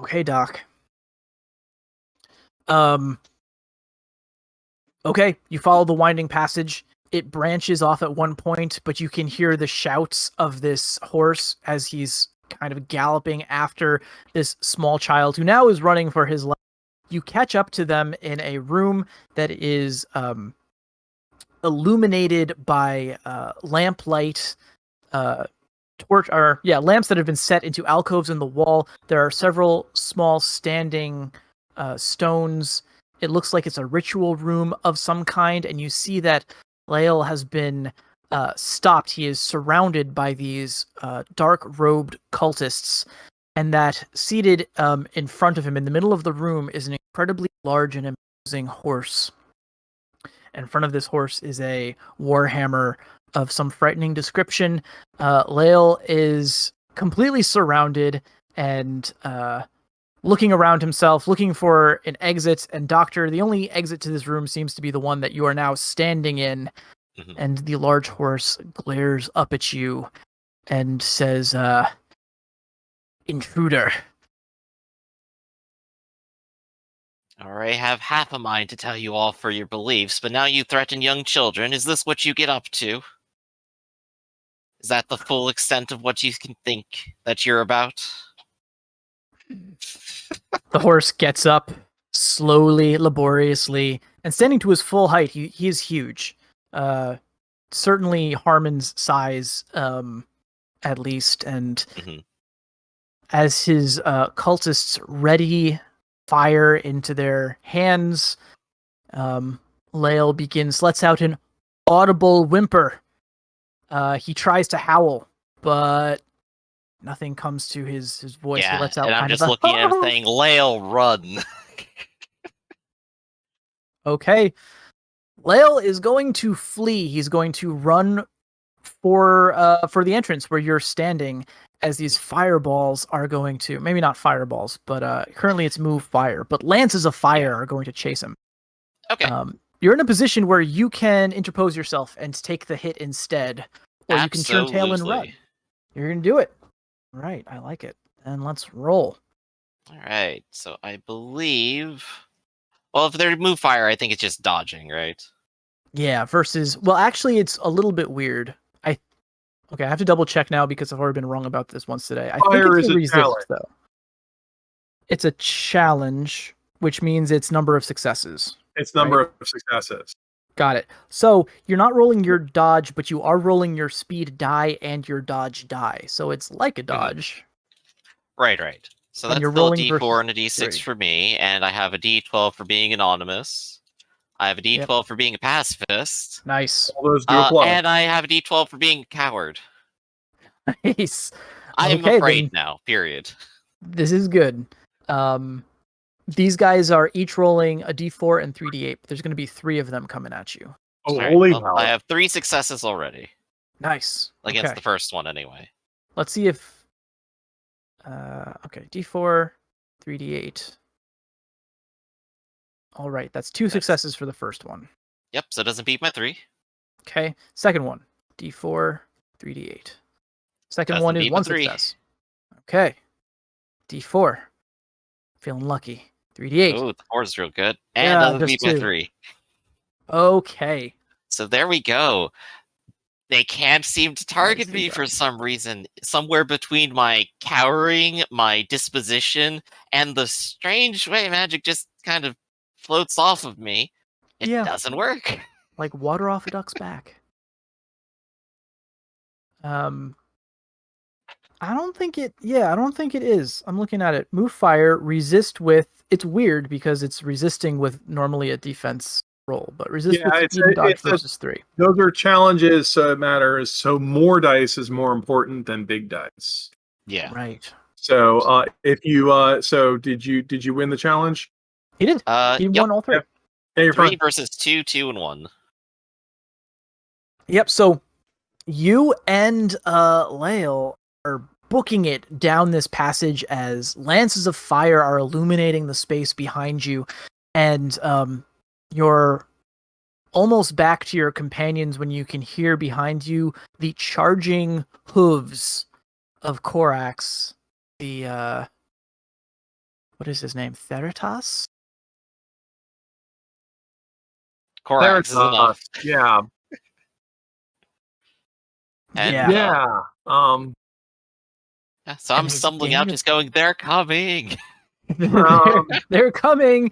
Okay, Doc. Um, okay, you follow the winding passage. It branches off at one point, but you can hear the shouts of this horse as he's kind of galloping after this small child who now is running for his life. You catch up to them in a room that is illuminated by lamplight, lamps that have been set into alcoves in the wall. There are several small standing stones. It looks like it's a ritual room of some kind, and you see that Lael has been stopped. He is surrounded by these dark-robed cultists, and that seated in front of him in the middle of the room is an incredibly large and imposing horse. In front of this horse is a warhammer of some frightening description. Lael is completely surrounded and looking around himself, looking for an exit. And Doctor, the only exit to this room seems to be the one that you are now standing in. Mm-hmm. And the large horse glares up at you and says, intruder. All right, I have half a mind to tell you all for your beliefs, but now you threaten young children. Is this what you get up to? Is that the full extent of what you can think that you're about? The horse gets up slowly, laboriously, and standing to his full height. He is huge. Certainly Harmon's size, at least. And as his cultists ready fire into their hands, Lael lets out an audible whimper. He tries to howl, but nothing comes to his voice. Yeah, he lets out and I'm just looking at him saying, Lael, run. Okay. Lael is going to flee. He's going to run for the entrance where you're standing, as these fireballs are going to, maybe not fireballs, but currently it's move fire, but lances of fire are going to chase him. Okay. You're in a position where you can interpose yourself and take the hit instead, or you can turn tail and run. You're going to do it. Right, I like it. And let's roll. All right, so I believe... Well, if they're move fire, I think it's just dodging, right? Yeah, versus... Well, actually, it's a little bit weird. Okay, I have to double check now because I've already been wrong about this once today. I Fire think it's is a resist, challenge. though. It's a challenge, which means it's number of successes. It's number of successes. Got it. So you're not rolling your dodge, but you are rolling your speed die and your dodge die. So it's like a dodge. Right. So that's still a D4 and a D6 3. for me, and I have a D12 for being anonymous. I have a D12 for being a pacifist. Nice. All those do apply. And I have a D12 for being a coward. Nice. I am afraid now, period. This is good. These guys are each rolling a D4 and 3D8. But there's going to be 3 of them coming at you. Oh, right, holy hell. I have 3 successes already. Nice. Against the first one, anyway. Let's see if... okay, D4, 3D8. All right, that's 2 successes for the first one. Yep, so it doesn't beat my 3. Okay, second one, D4, 3D8. Second one is 1 success. Okay, D4. Feeling lucky. 3D8. Oh, the 4 is real good. And doesn't beat my 3. Okay. So there we go. They can't seem to target me for some reason. Somewhere between my cowering, my disposition, and the strange way magic just kind of floats off of me. It doesn't work. Like water off a duck's back. I don't think it is. I'm looking at it. Move fire, resist with... It's weird because it's resisting with normally a defense roll, but resist with speed dodge versus 3. Those are challenges, so it matters. So more dice is more important than big dice. Yeah. Right. So if you so did you win the challenge? He did. He won all 3. Yep. Yeah, you're 3 fine. versus 2, 2 and 1. Yep, so you and Lael are booking it down this passage as lances of fire are illuminating the space behind you, and you're almost back to your companions when you can hear behind you the charging hooves of Corax, the what is his name? Theritas? Korax is enough. Yeah. And, Yeah. Yeah. So I'm stumbling out, just going, "They're coming." They're coming.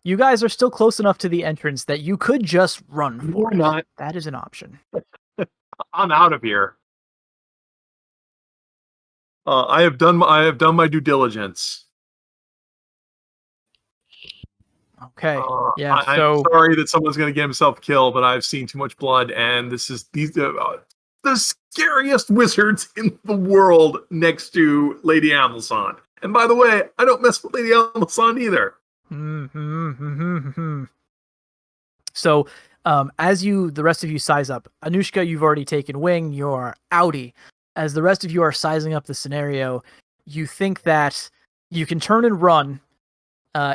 You guys are still close enough to the entrance that you could just run for You're it. not. That is an option. I'm out of here. I have done my due diligence. Okay. Yeah. I'm sorry that someone's going to get himself killed, but I've seen too much blood, and these the scariest wizards in the world next to Lady Amelson. And by the way, I don't mess with Lady Amelson either. So, as the rest of you size up, Anushka, you've already taken wing. You're outie. As the rest of you are sizing up the scenario, you think that you can turn and run.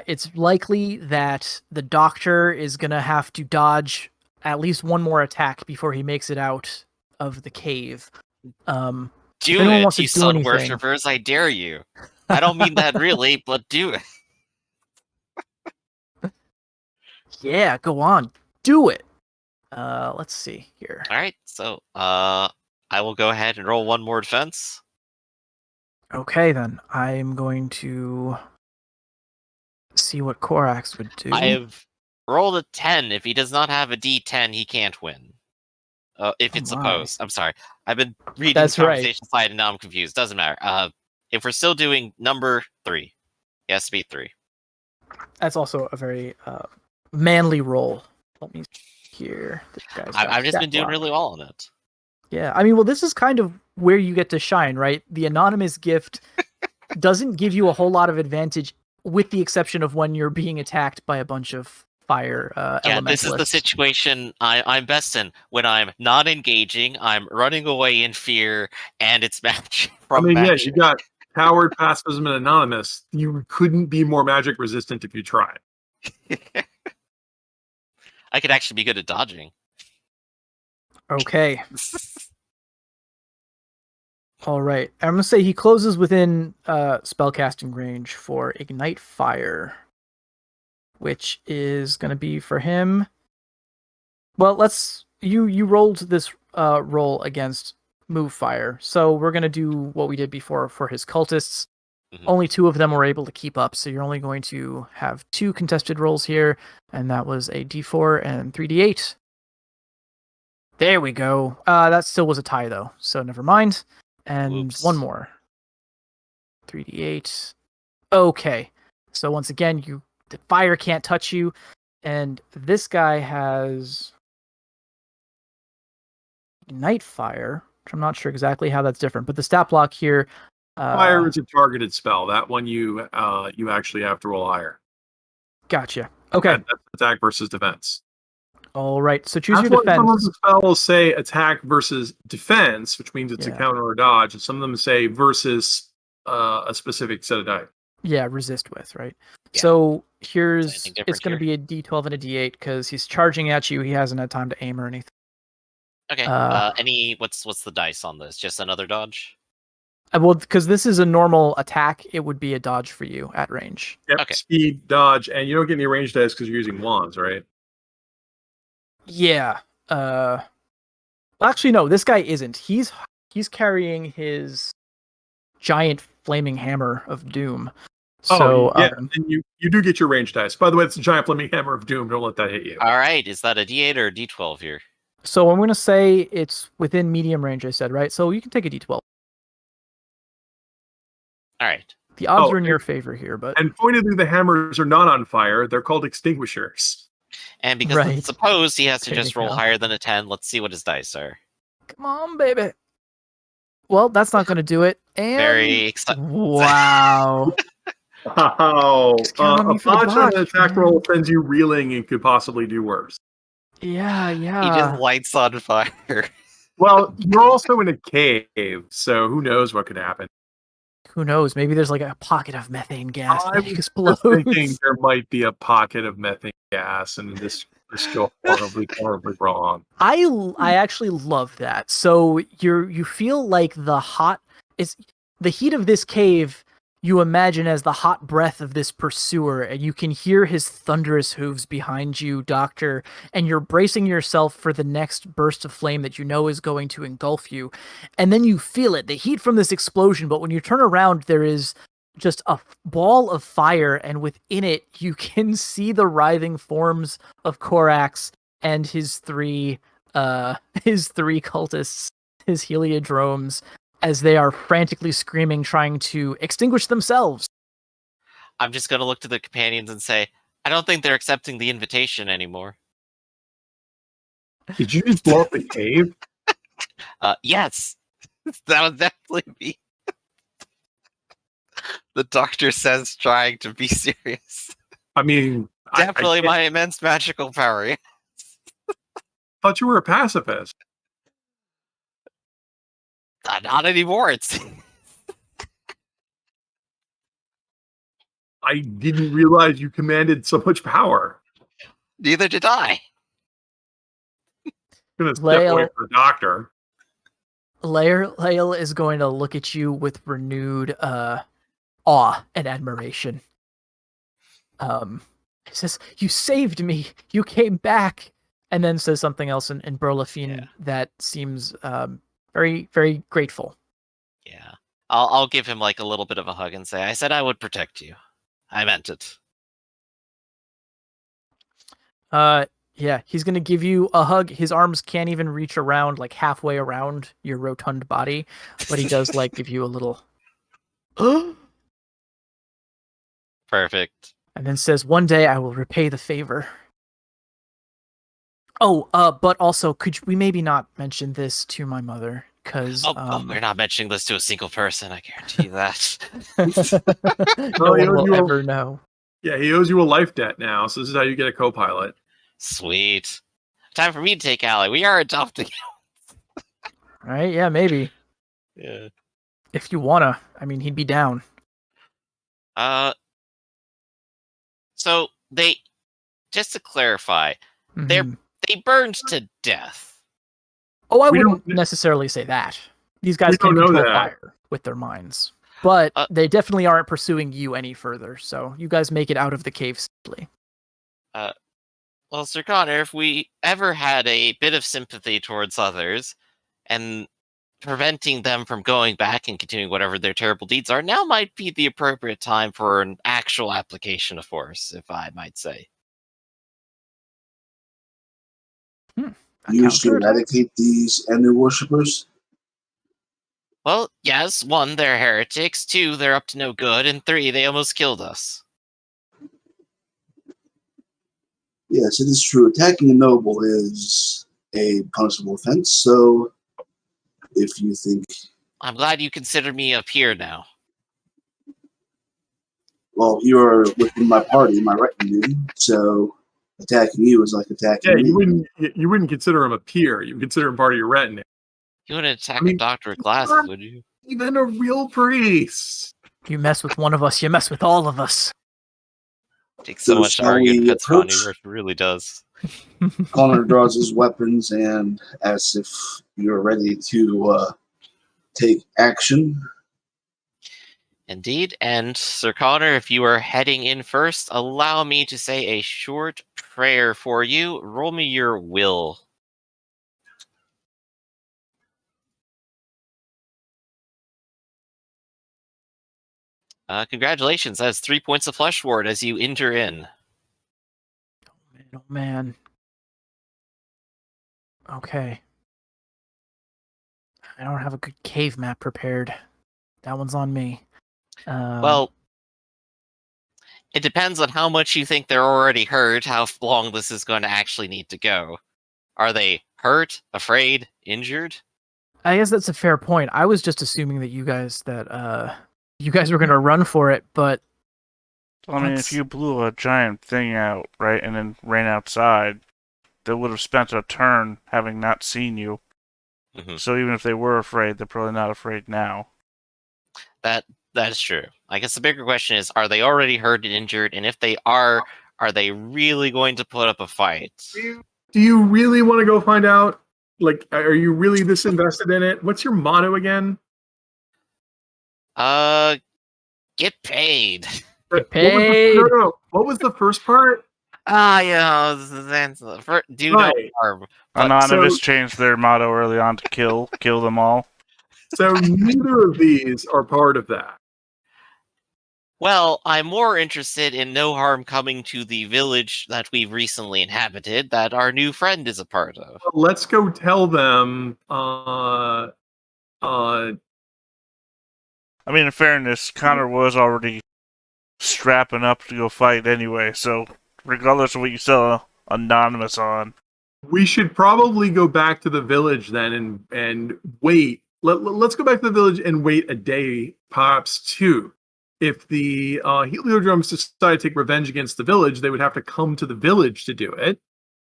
It's likely that the doctor is gonna have to dodge at least one more attack before he makes it out of the cave. Do it, you sun worshippers! I dare you. I don't mean that really, but do it. Yeah, go on, do it. Let's see here. All right, so I will go ahead and roll one more defense. Okay, then I'm going to see what Korax would do. I have rolled a 10. If he does not have a D10, he can't win. If it's opposed. I'm sorry. I've been reading the conversation slide and now I'm confused. Doesn't matter. If we're still doing number 3, it has to be 3. That's also a very manly roll. Let me hear. I've just been doing really well on it. Yeah, I mean, well, this is kind of where you get to shine, right? The anonymous gift doesn't give you a whole lot of advantage, with the exception of when you're being attacked by a bunch of fire elementalists. This is the situation I'm best in. When I'm not engaging, I'm running away in fear, and it's magic from magic. Yeah, you got Coward, Pacifism, and Anonymous. You couldn't be more magic resistant if you tried. I could actually be good at dodging. Okay. All right. I'm going to say he closes within spellcasting range for Ignite Fire, which is going to be for him. Well, you rolled this roll against Move Fire. So we're going to do what we did before for his cultists. Mm-hmm. Only 2 of them were able to keep up. So you're only going to have 2 contested rolls here. And that was a D4 and 3D8. There we go. That still was a tie, though. So never mind. And Oops. One more. 3D8. Okay. So once again, the fire can't touch you. And this guy has Ignite Fire, which I'm not sure exactly how that's different. But the stat block here... Fire is a targeted spell. That one you actually have to roll higher. Gotcha. Okay. That's attack versus defense. All right, so choose your defense. Some of the spells say attack versus defense, which means it's a counter or dodge, and some of them say versus a specific set of die. Yeah, resist with, right? Yeah. So it's going to be a D12 and a D8 because he's charging at you. He hasn't had time to aim or anything. Okay. What's the dice on this? Just another dodge? Well, because this is a normal attack, it would be a dodge for you at range. Yep. Okay. Speed, dodge, and you don't get any range dice because you're using wands, right? Yeah. Actually, no. This guy isn't. He's carrying his giant flaming hammer of doom. So and you do get your range dice. By the way, it's a giant flaming hammer of doom. Don't let that hit you. All right. Is that a D8 or a D12 here? So I'm going to say it's within medium range. I said right. So you can take a D12. All right. The odds are in your favor here, but pointedly, the hammers are not on fire. They're called extinguishers. And because it's supposed he has to just roll higher than a 10, let's see what his dice are. Come on, baby. Well, that's not going to do it. And very exciting. Wow. Wow. A botch on an attack roll sends you reeling and could possibly do worse. Yeah. He just lights on fire. Well, you're also in a cave, so who knows what could happen. Who knows? Maybe there's like a pocket of methane gas that explodes. I'm thinking there might be a pocket of methane gas, and this is go horribly, horribly wrong. I actually love that. So you feel like the heat of this cave you imagine as the hot breath of this pursuer, and you can hear his thunderous hooves behind you, Doctor, and you're bracing yourself for the next burst of flame that you know is going to engulf you. And then you feel it, the heat from this explosion, but when you turn around, there is just a ball of fire, and within it, you can see the writhing forms of Korax and his three cultists, his Heliodromes, as they are frantically screaming, trying to extinguish themselves. I'm just going to look to the companions and say, I don't think they're accepting the invitation anymore. Did you just blow up the cave? Yes, that would definitely be. The doctor says, trying to be serious. I mean, Definitely I my immense magical power. thought you were a pacifist. Not anymore. It's I didn't realize you commanded so much power. neither did I. I'm gonna step away Lael, from the doctor. Lael is going to look at you with renewed awe and admiration. He says, "You saved me. You came back," and then says something else in Berlafine that seems very, very grateful. Yeah, I'll give him like a little bit of a hug and say, I said I would protect you. I meant it. Yeah, he's gonna give you a hug. His arms can't even reach around, like halfway around your rotund body, but he does like give you a little Perfect. and then says, "One day I will repay the favor." Oh, but also, could we maybe not mention this to my mother? Because we're not mentioning this to a single person. I guarantee you that. no one will ever know. Yeah, he owes you a life debt now, so this is how you get a co-pilot. Sweet. Time for me to take Allie. We are adopting. Right? Yeah, maybe. Yeah. If you wanna, I mean, he'd be down. So they, just to clarify, Mhm. they burned to death. Oh, I We wouldn't don't- necessarily say that. These guys We can don't know control that. fire with their minds. But Uh, they definitely aren't pursuing you any further, so you guys make it out of the cave safely. Well, Sir Connor, if we ever had a bit of sympathy towards others, and preventing them from going back and continuing whatever their terrible deeds are, now might be the appropriate time for an actual application of force, if I might say. Used to eradicate these enemy worshippers? Well, yes, 1, they're heretics, 2, they're up to no good, and 3, they almost killed us. Yes, it is true. Attacking a noble is a punishable offense, so if you think... I'm glad you consider me a peer now. Well, you're within my party, my retinue, so attacking you is like attacking Yeah, me. you wouldn't consider him a peer. You would consider him part of your retinue. You wouldn't attack I mean, a doctor with glasses, would you? Even a real priest. You mess with one of us, you mess with all of us. It takes so So much to shall argue we defense approach? Connie, it really does. Connor draws his weapons and asks if you're ready to take action. Indeed, and Sir Connor, if you are heading in first, allow me to say a short prayer for you. Roll me your will. Congratulations, that is 3 points of flesh ward as you enter in. Oh man. Okay. I don't have a good cave map prepared. That one's on me. Well, it depends on how much you think they're already hurt, how long this is going to actually need to go. Are they hurt, afraid, injured? I guess that's a fair point. I was just assuming that you guys were gonna run for it, but I mean, if you blew a giant thing out, right, and then ran outside, they would have spent a turn having not seen you. Mm-hmm. So even if they were afraid, they're probably not afraid now. That is true. I guess the bigger question is, are they already hurt and injured? And if they are they really going to put up a fight? Do you really want to go find out? Like, are you really this invested in it? What's your motto again? Get paid. paid. No. What was the first part? Do Right. no harm. Anonymous so- changed their motto early on to kill them all. So neither of these are part of that. Well, I'm more interested in no harm coming to the village that we've recently inhabited that our new friend is a part of. Let's go tell them. I mean, in fairness, Connor was already strapping up to go fight anyway, so regardless of what you sell Anonymous on. We should probably go back to the village then and wait. Let's go back to the village and wait a day, perhaps two. If the Heliotropes decide to take revenge against the village, they would have to come to the village to do it.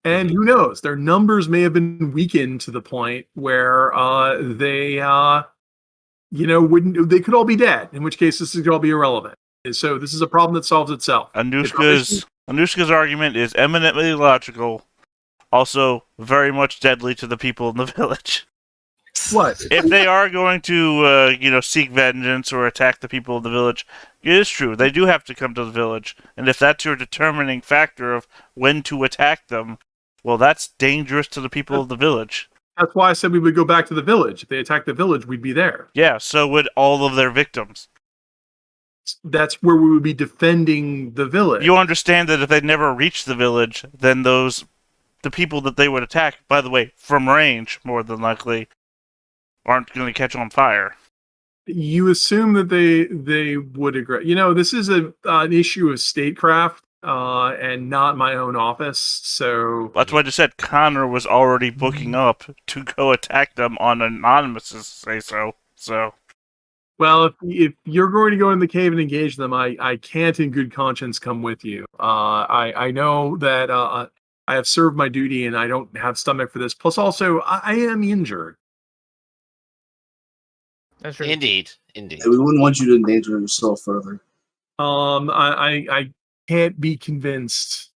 And who knows? Their numbers may have been weakened to the point where they wouldn't. They could all be dead. In which case, this could all be irrelevant. So this is a problem that solves itself. Anushka's argument is eminently logical, also very much deadly to the people in the village. What? If they are going to, seek vengeance or attack the people of the village, it is true. They do have to come to the village. And if that's your determining factor of when to attack them, well, that's dangerous to the people of the village. That's why I said we would go back to the village. If they attacked the village, we'd be there. Yeah, so would all of their victims. That's where we would be defending the village. You understand that if they never reach the village, then the people that they would attack, by the way, from range, more than likely, aren't going to catch on fire. You assume that they would agree. This is an issue of statecraft and not my own office. So That's why I just said Connor was already booking up to go attack them on Anonymous's say-so. So, well, if you're going to go in the cave and engage them, I can't in good conscience come with you. I know that I have served my duty and I don't have stomach for this. Plus, also, I am injured. That's true. Indeed. And we wouldn't want you to endanger yourself further. I can't be convinced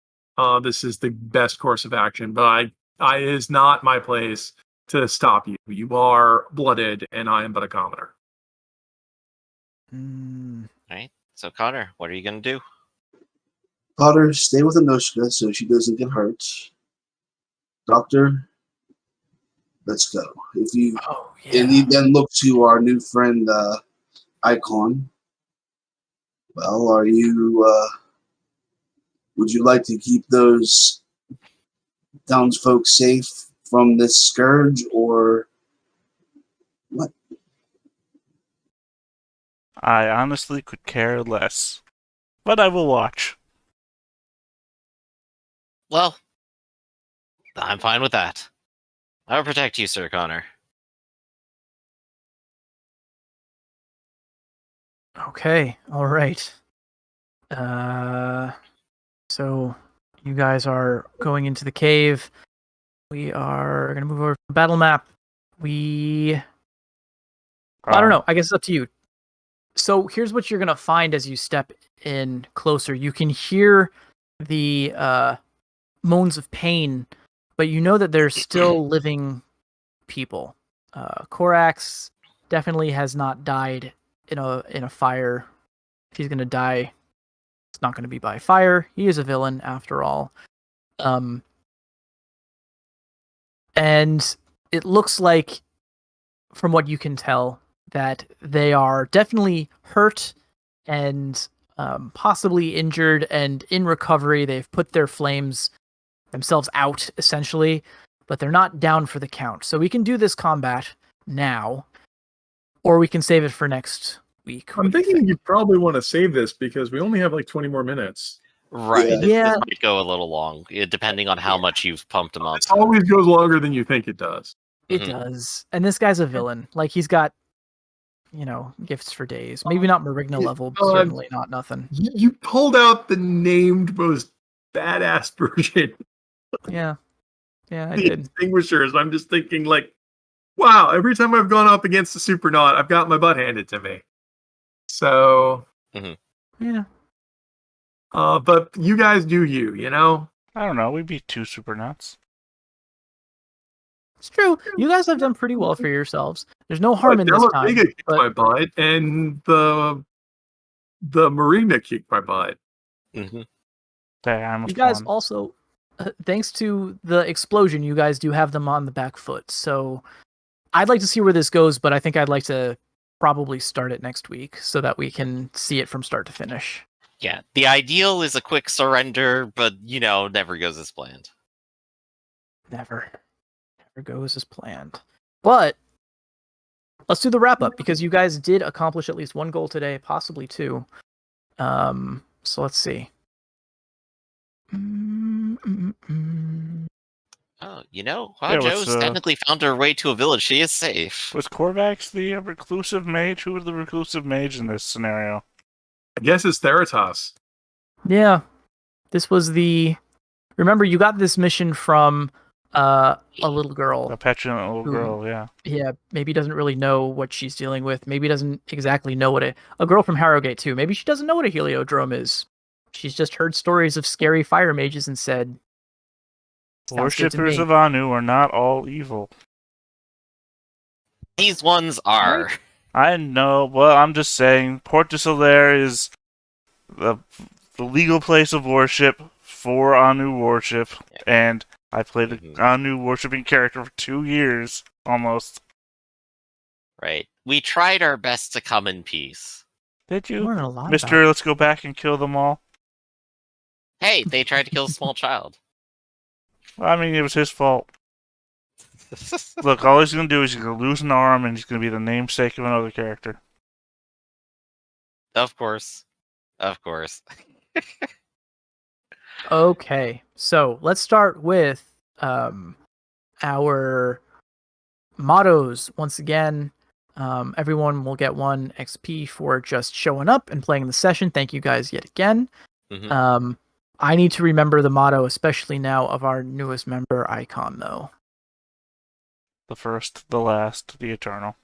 this is the best course of action, but it is not my place to stop you. You are blooded, and I am but a commoner. Right. So, Connor, what are you going to do? Potter, stay with Anushka so she doesn't get hurt. Doctor, let's go. And you then look to our new friend, Icon. Well, are you, would you like to keep those townsfolk safe from this scourge, or what? I honestly could care less. But I will watch. Well, I'm fine with that. I will protect you, Sir Connor. Okay, all right. So you guys are going into the cave. We are going to move over to the battle map. I don't know. I guess it's up to you. So here's what you're going to find as you step in closer. You can hear the moans of pain, but you know that there's still living people. Korax definitely has not died in a fire. If he's going to die, it's not going to be by fire. He is a villain after all. And it looks like, from what you can tell, that they are definitely hurt and possibly injured and in recovery. They've put their flames themselves out, essentially, but they're not down for the count. So we can do this combat now, or we can save it for next week. I'm thinking you probably want to save this because we only have like 20 more minutes. Right. Yeah. This might go a little long, depending on how much you've pumped him up. It always goes longer than you think it does. It does. And this guy's a villain. Like, he's got, gifts for days. Maybe not Marigna level, but certainly not nothing. You pulled out the named most badass version. Yeah. Yeah, I The did. extinguishers. I'm just thinking, like, wow, every time I've gone up against a supernaut, I've got my butt handed to me. So, Yeah. but you guys do you know? I don't know. We beat 2 supernauts. It's true. You guys have done pretty well for yourselves. There's no harm in this time. Kicked my butt, and the the marina kicked my butt. Hmm. Damn, You guys also, thanks to the explosion, you guys do have them on the back foot. So I'd like to see where this goes, but I think I'd like to probably start it next week so that we can see it from start to finish. Yeah, the ideal is a quick surrender, but never goes as planned. Never goes as planned. But let's do the wrap up because you guys did accomplish at least one goal today, possibly two. So let's see. Oh, Huajo's technically found her way to a village. She is safe. Was Korvax the reclusive mage? Who was the reclusive mage in this scenario? I guess it's Theratos. Yeah. This was remember you got this mission from a little girl. A petulant little girl, yeah. Yeah, maybe doesn't really know what she's dealing with. Maybe doesn't exactly know what a girl from Harrogate too. Maybe she doesn't know what a heliodrome is. She's just heard stories of scary fire mages and said, worshippers of Anu are not all evil. These ones are. I know. Well, I'm just saying, Port de Solaire is the legal place of worship for Anu worship, and I played an Anu worshipping character for 2 years, almost. Right. We tried our best to come in peace. Did you? Learn a lot Mister, let's go back and kill them all. Hey, they tried to kill a small child. I mean, it was his fault. Look, all he's going to do is he's going to lose an arm, and he's going to be the namesake of another character. Of course. Okay, so let's start with our mottos. Once again, everyone will get 1 XP for just showing up and playing the session. Thank you guys yet again. Mm-hmm. I need to remember the motto, especially now of our newest member, Icon, though. The first, the last, the eternal.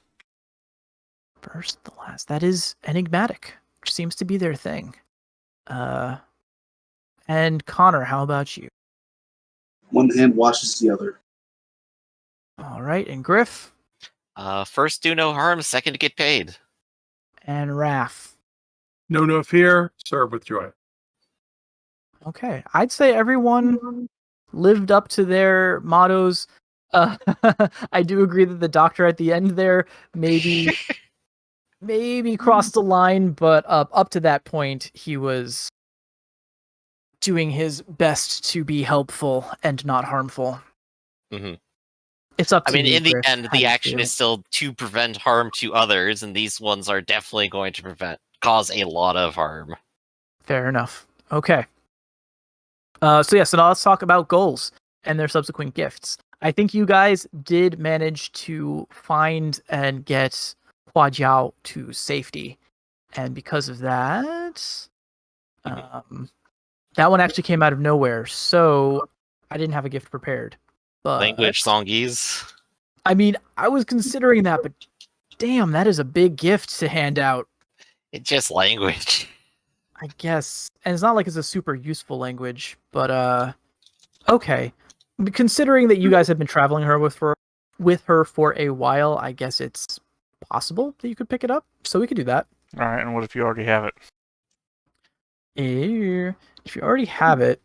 First, the last. That is enigmatic, which seems to be their thing. And Connor, how about you? One hand washes the other. All right, and Griff? First, do no harm. Second, get paid. And Raph? Know no fear, serve with joy. Okay, I'd say everyone lived up to their mottos. I do agree that the doctor at the end there maybe crossed the line, but up to that point, he was doing his best to be helpful and not harmful. Mm-hmm. It's up to you, in the Griff, end, the action is still to prevent harm to others, and these ones are definitely going to cause a lot of harm. Fair enough. Okay. So now let's talk about goals and their subsequent gifts. I think you guys did manage to find and get Hua Jiao to safety. And because of that, that one actually came out of nowhere. So I didn't have a gift prepared. But Language songies. I mean, I was considering that, but damn, that is a big gift to hand out. It's just language. I guess. And it's not like it's a super useful language, but okay. Considering that you guys have been traveling with her for a while, I guess it's possible that you could pick it up. So we could do that. All right, and what if you already have it? If you already have it,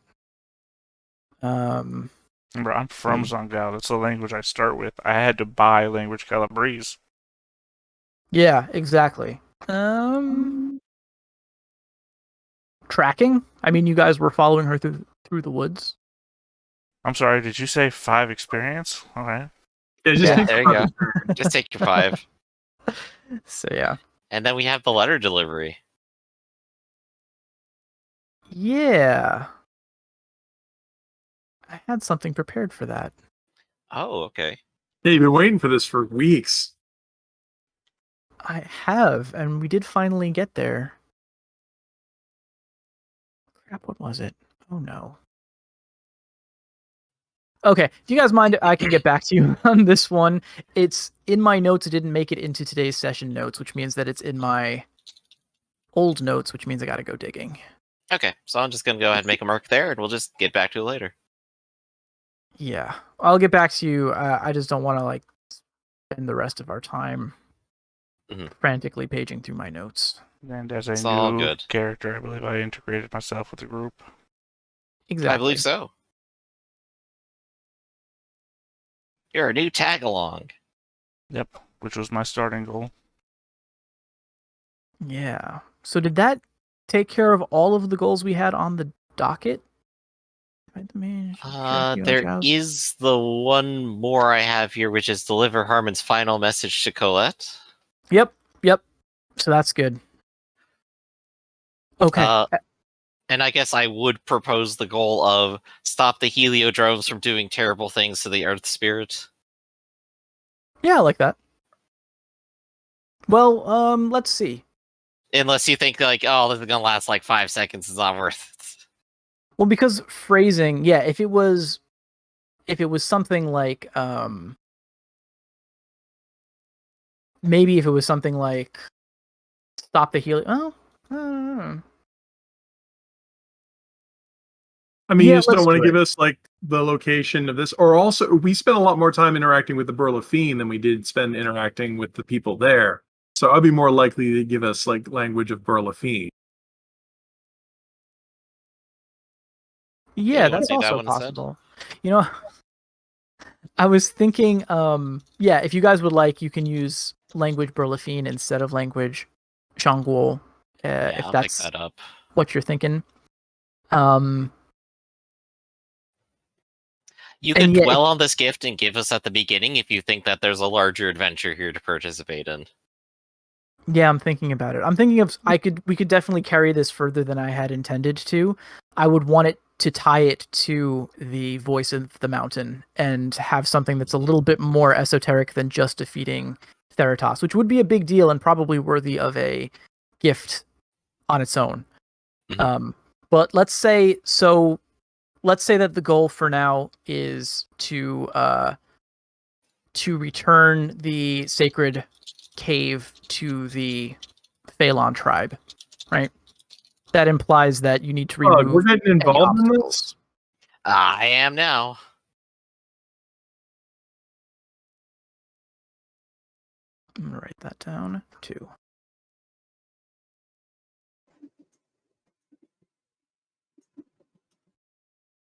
remember, I'm from Zhongao. That's the language I start with. I had to buy language Calabrese. Yeah, exactly. Tracking? I mean, you guys were following her through the woods. I'm sorry, did you say 5 experience? All right. Yeah, there you go. Just take your 5. So yeah. And then we have the letter delivery. Yeah. I had something prepared for that. Oh, okay. Yeah, you've been waiting for this for weeks. I have, and we did finally get there. Crap, what was it? Oh no. Okay, if you guys mind, I can get back to you on this one. It's in my notes. It didn't make it into today's session notes, which means that it's in my old notes, which means I gotta go digging. Okay, so I'm just going to go ahead and make a mark there, and we'll just get back to it later. Yeah, I'll get back to you. I just don't want to spend the rest of our time frantically paging through my notes. And as a It's all new good. character, I believe I integrated myself with the group. Exactly. I believe so. You're a new tag-along. Yep, which was my starting goal. Yeah. So did that take care of all of the goals we had on the docket? There is the one more I have here, which is deliver Harmon's final message to Colette. Yep. So that's good. Okay. And I guess I would propose the goal of stop the Heliotropes from doing terrible things to the Earth Spirit. Yeah, I like that. Well, let's see. Unless you think like, oh, this is gonna last like 5 seconds, it's not worth it. Well, because phrasing, yeah, if it was something like, maybe if it was something like, stop the Helio. Oh, I don't know. I mean, Yeah, you just don't let's want do to give it. us like the location of this, or also we spent a lot more time interacting with the Burlafine than we did spend interacting with the people there. So I'd be more likely to give us like language of Burlafine. Yeah, you wanna that's do that also one instead? possible. You know, I was thinking, yeah, if you guys would like, you can use language Burlafine instead of language Shangguo, Yeah, if I'll that's pick that up. what you're thinking. You and could yeah, dwell on this gift and give us at the beginning if you think that there's a larger adventure here to participate in. Yeah, I'm thinking about it. I'm thinking of we could definitely carry this further than I had intended to. I would want it to tie it to the voice of the mountain and have something that's a little bit more esoteric than just defeating Theratos, which would be a big deal and probably worthy of a gift on its own. But let's say that the goal for now is to return the sacred cave to the Phalon tribe, right? That implies that you need to remove We're getting any involved in obstacles. this? I am now. I'm gonna write that down too.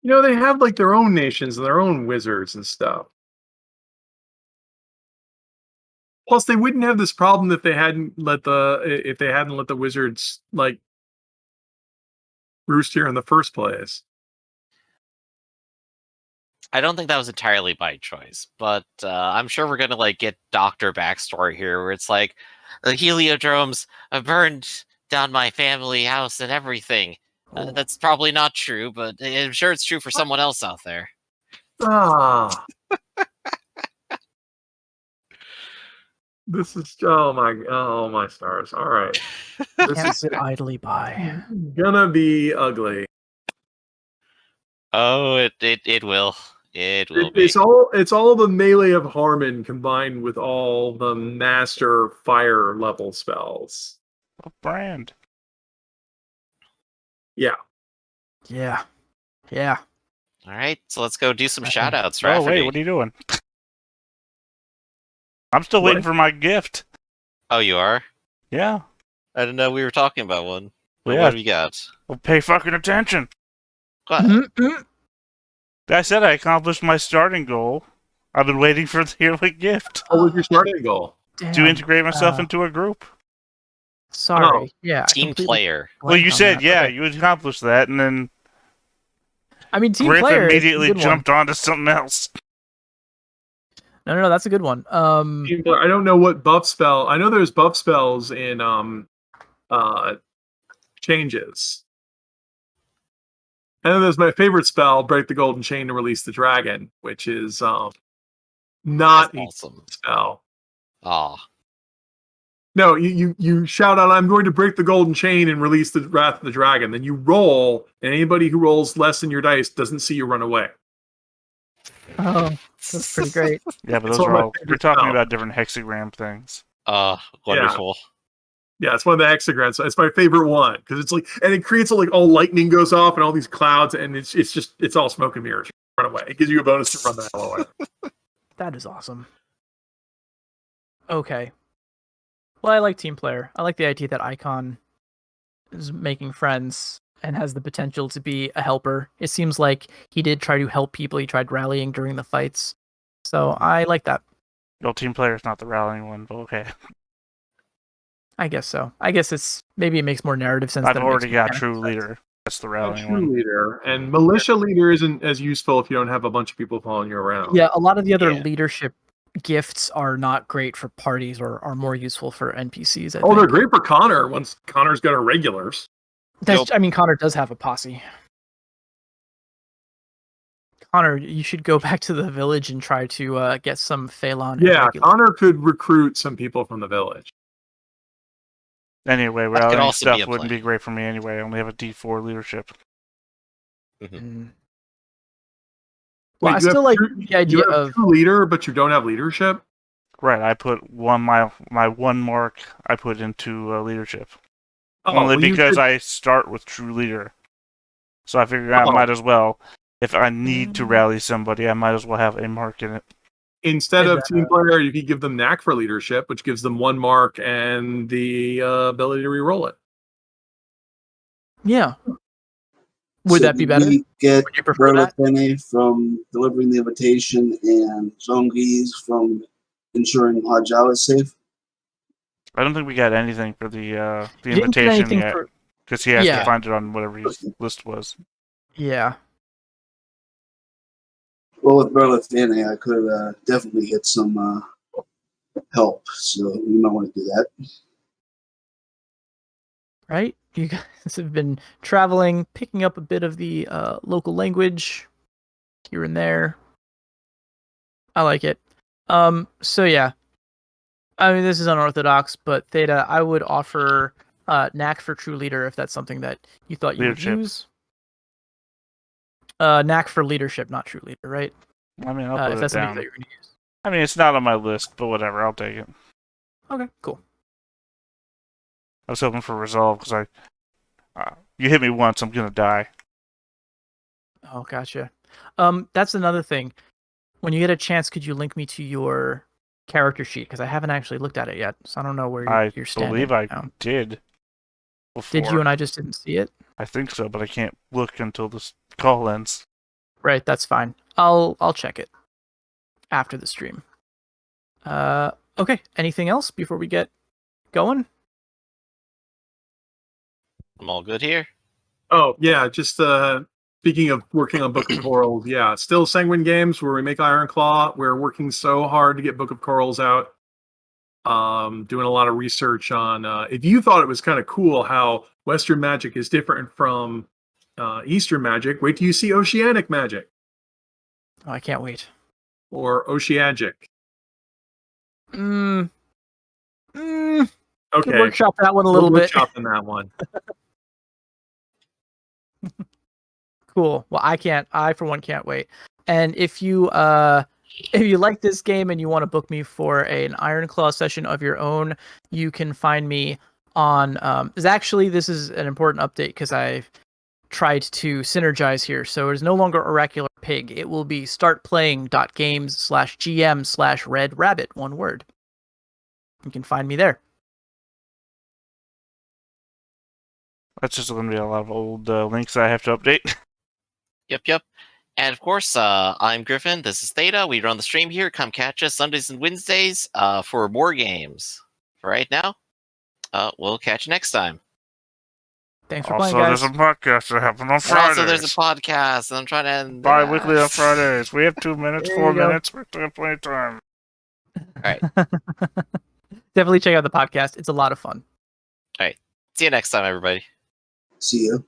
You know, they have like their own nations and their own wizards and stuff. Plus, they wouldn't have this problem if they hadn't let the wizards like roost here in the first place. I don't think that was entirely by choice, but I'm sure we're gonna like get doctor backstory here, where it's like the Heliodromes burned down my family house and everything. That's probably not true, but I'm sure it's true for someone else out there. Ah, this is oh my stars! All right, this Can't is sit idly by. gonna be ugly. Oh, it will. It will be. It's all the melee of Harmon combined with all the master fire level spells. What brand? Yeah. Yeah. All right, so let's go do some Okay. shoutouts. Oh, wait, Rafferty. what are you doing? I'm still waiting for my gift. Oh, you are? Yeah. I didn't know we were talking about one. Yeah. What do we got? Well, pay fucking attention. What? Mm-hmm. I said I accomplished my starting goal. I've been waiting for the yearly gift What was your starting goal? to integrate myself into a group. Sorry. Oh. Yeah. I Team completely player. Well, you blanked on said, that. yeah, Okay. you would accomplish that, and then I mean, team Griff player is a immediately good one. jumped onto something else. No, that's a good one. I don't know what buff spell. I know there's buff spells in changes. I know there's my favorite spell, break the golden chain to release the dragon, which is not That's a awesome. spell. Aw. No, you shout out, I'm going to break the golden chain and release the wrath of the dragon. Then you roll, and anybody who rolls less than your dice doesn't see you run away. Oh, that's pretty great. Yeah, but It's those one are of my all. We're favorite talking spells. about different hexagram things. Wonderful. Yeah, it's one of the hexagrams. It's my favorite one because it's like, and it creates like all lightning goes off and all these clouds, and it's all smoke and mirrors. Run away. It gives you a bonus to run the hell away. That is awesome. Okay. Well, I like team player. I like the idea that Icon is making friends and has the potential to be a helper. It seems like he did try to help people. He tried rallying during the fights. So I like that. Well, team player is not the rallying one, but okay. I guess so. I guess it's maybe it makes more narrative sense. I've than it makes already got mechanical true sense. leader. That's the rallying True one. leader and militia leader isn't as useful if you don't have a bunch of people following you around. Yeah, a lot of the other Yeah. leadership gifts are not great for parties or are more useful for NPCs. I Oh, they're think. great for Connor once Connor's got her regulars. That's, I mean, Connor does have a posse. Connor, you should go back to the village and try to get some Phelan. Yeah, Connor could recruit some people from the village. Anyway, could rallying also be stuff a wouldn't plan. be great for me anyway. I only have a D4 leadership. Mm. Wait, Well, I you have still like true- the you idea have of true leader, but you don't have leadership. Right, I put my one mark I put into leadership. Oh, Only well, you because could- I start with true leader. So I figured I Oh. might as well, if I need to rally somebody, I might as well have a mark in it. instead Is of that, team player, you could give them knack for leadership, which gives them one mark and the ability to reroll it. yeah. Would that be better? We get Would you prefer that? Berlatene from delivering the invitation and Zongis from ensuring Hajjao is safe. I don't think we got anything for the You didn't get invitation anything yet, for because he has Yeah. to find it on whatever his list was. yeah. Well, with Berlatene, I could definitely get some help, so you might want to do that. Right? You guys have been traveling, picking up a bit of the local language here and there. I like it. So yeah. I mean, this is unorthodox, but Theta, I would offer knack for true leader if that's something that you thought you Leadership. would use. Knack for leadership, not true leader, right? I mean, I'll put If it that's something down. that you're going to use. I mean, it's not on my list, but whatever, I'll take it. Okay, cool. I was hoping for resolve because you hit me once, I'm gonna die. Oh, gotcha. That's another thing. When you get a chance, could you link me to your character sheet? Because I haven't actually looked at it yet, so I don't know where I you're standing. believe I now. did. Before. Did you and I just didn't see it? I think so, but I can't look until this call ends. Right, that's fine. I'll check it after the stream. Okay. Anything else before we get going? I'm all good here. Oh, yeah, just speaking of working on Book of Corals, yeah, still Sanguine Games where we make Ironclaw. We're working so hard to get Book of Corals out. Doing a lot of research on if you thought it was kind of cool how Western magic is different from Eastern magic, wait till you see Oceanic magic Oh, I can't wait. or Oceanic. Could Okay, workshop that one a little bit. Workshopping that one. Cool. Well, I for one can't wait. And if you like this game and you want to book me for an Ironclaw session of your own, you can find me on this is an important update because I've tried to synergize here. So it is no longer Oracular Pig. It will be startplaying.games/gm/red rabbit, one word. You can find me there. That's just going to be a lot of old links I have to update. Yep. And of course, I'm Griffin. This is Theta. We run the stream here. Come catch us Sundays and Wednesdays for more games. For right now, we'll catch you next time. Thanks for Also, playing, guys. there's a podcast that happens on And Fridays. also, there's a podcast, and I'm trying to end Bi-weekly on Fridays. We have 2 minutes, There 4 you go. minutes. We're still plenty of time. Definitely check out the podcast. It's a lot of fun. See you next time, everybody. See you.